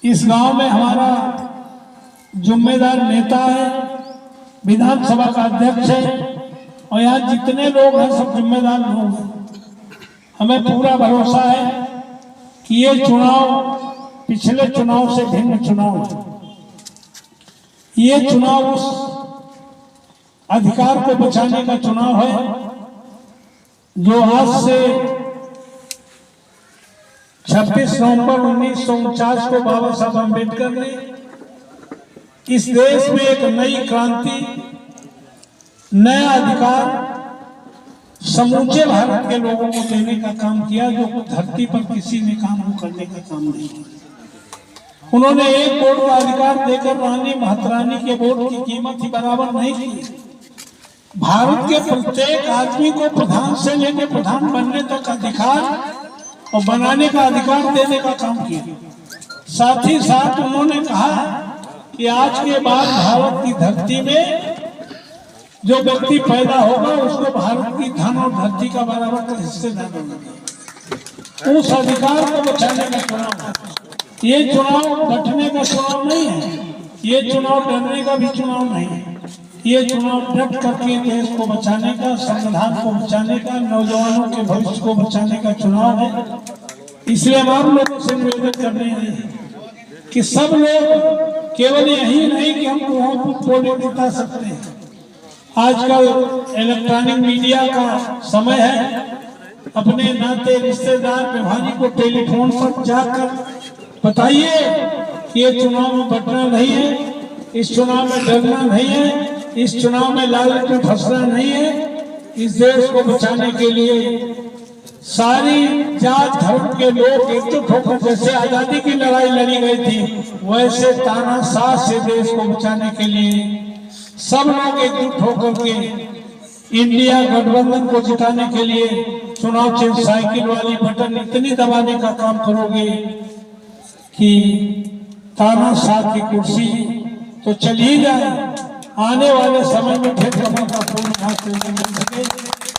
इस गांव में हमारा जिम्मेदार नेता है, विधानसभा का अध्यक्ष है और यहाँ जितने लोग हैं सब जिम्मेदार लोग हैं। हमें पूरा भरोसा है कि ये चुनाव पिछले चुनाव से भिन्न चुनाव है। ये चुनाव उस अधिकार को बचाने का चुनाव है जो आज से 26 नवंबर 1949 को बाबा साहब अम्बेडकर ने इस देश में एक नई क्रांति, नया अधिकार समूचे भारत के लोगों को देने का काम किया जो धरती पर किसी ने काम करने का काम नहीं किया। उन्होंने एक वोट का अधिकार देकर रानी महारानी के वोट की कीमत ही बराबर नहीं की। भारत के प्रत्येक आदमी को प्रधान से लेकर प्रधान बनने तक अधिकार और बनाने का अधिकार देने का काम किया। साथ ही साथ उन्होंने कहा कि आज के बाद भारत की धरती में जो व्यक्ति पैदा होगा उसको भारत की धन और धरती का बराबर का हिस्सेदार होगा। उस अधिकार को बचाने का चुनाव है। ये चुनाव डटने का चुनाव नहीं है, ये चुनाव डरने का भी चुनाव नहीं है। ये चुनाव डट करके देश को बचाने का, संविधान को बचाने का, नौजवानों के भविष्य को बचाने का चुनाव है। इसलिए हम आप लोगों से निवेदन कर रहे हैं कि सब लोग केवल यही नहीं कि हम वोट जिता सकते हैं। आजकल इलेक्ट्रॉनिक मीडिया का समय है। अपने नाते रिश्तेदार व्यवहारी को टेलीफोन पर जाकर बताइए कि ये चुनाव में बटना नहीं है, इस चुनाव में डरना नहीं है, इस चुनाव में लालच में फंसना नहीं है। इस देश को बचाने के लिए सारी जात धर्म के लोग एकजुट होकर जैसे आजादी की लड़ाई लड़ी गई थी वैसे तानाशाह से देश को बचाने के लिए सब लोग एकजुट होकर के इंडिया गठबंधन को जिताने के लिए चुनाव चिन्ह साइकिल वाली बटन इतनी दबाने का काम करोगे कि तानाशाह की कुर्सी तो चल ही जाए। आने वाले समय में फिर कमल का फूल यहाँ से मिल सके।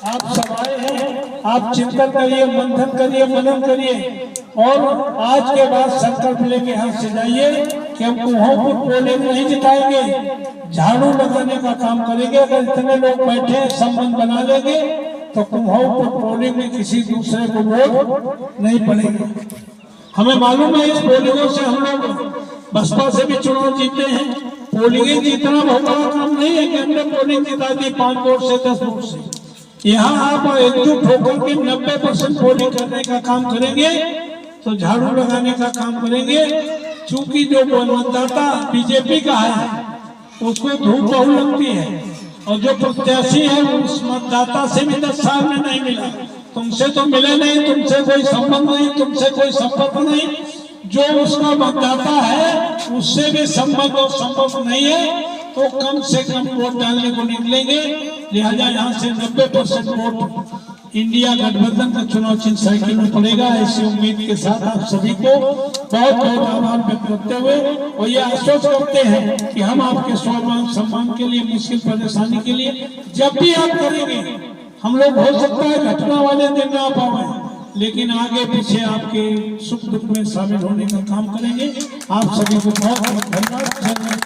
आप सब आए हैं, आप चिंतन करिए, मंथन करिए, मनन करिए और आज के बाद संकल्प लेके यहाँ से जाइए कि हम कुम्हापुर पोलिंग नहीं जिताएंगे, झाड़ू लगाने का काम करेंगे। अगर इतने लोग बैठे संबंध बना लेंगे तो कुम्हापुर पोलिंग में किसी दूसरे को वोट नहीं पड़ेगा। हमें मालूम है इस पोलिंगों से हम लोग बसपा से भी चुनाव जीते हैं। पोलिंग जीतना बहुत बड़ा काम नहीं है कि हमने पोलिंग जिता दी 5 वोट से 10 वोट से। यहाँ आप एकजुट होकर के 90% पोलिंग करने का काम करेंगे तो झाड़ू लगाने का काम करेंगे। चूंकि जो मतदाता बीजेपी का है उसको धूप बहुत लगती है और जो प्रत्याशी है उस मतदाता से भी 10 साल में नहीं मिला। तुमसे तो मिले नहीं, तुमसे कोई संबंध नहीं, तुमसे कोई संपर्क नहीं। जो उसका मतदाता है उससे भी संबंध और संपर्क नहीं है तो कम से कम वोट डालने को निकलेंगे। लिहाजा यहाँ से 90% वोट इंडिया गठबंधन का चुनाव चिन्ह साइकिल में पड़ेगा। ऐसी उम्मीद के साथ आप सभी को बहुत बहुत आभार व्यक्त करते हुए और ये आश्वस्त करते हैं कि हम आपके स्वाभिमान सम्मान के लिए, मुश्किल परेशानी के लिए जब भी आप करेंगे, हम लोग हो सकता है घटना वाले दिन ना पाए लेकिन आगे पीछे आपके सुख दुख में शामिल होने का काम करेंगे। आप सभी को बहुत बहुत धन्यवाद।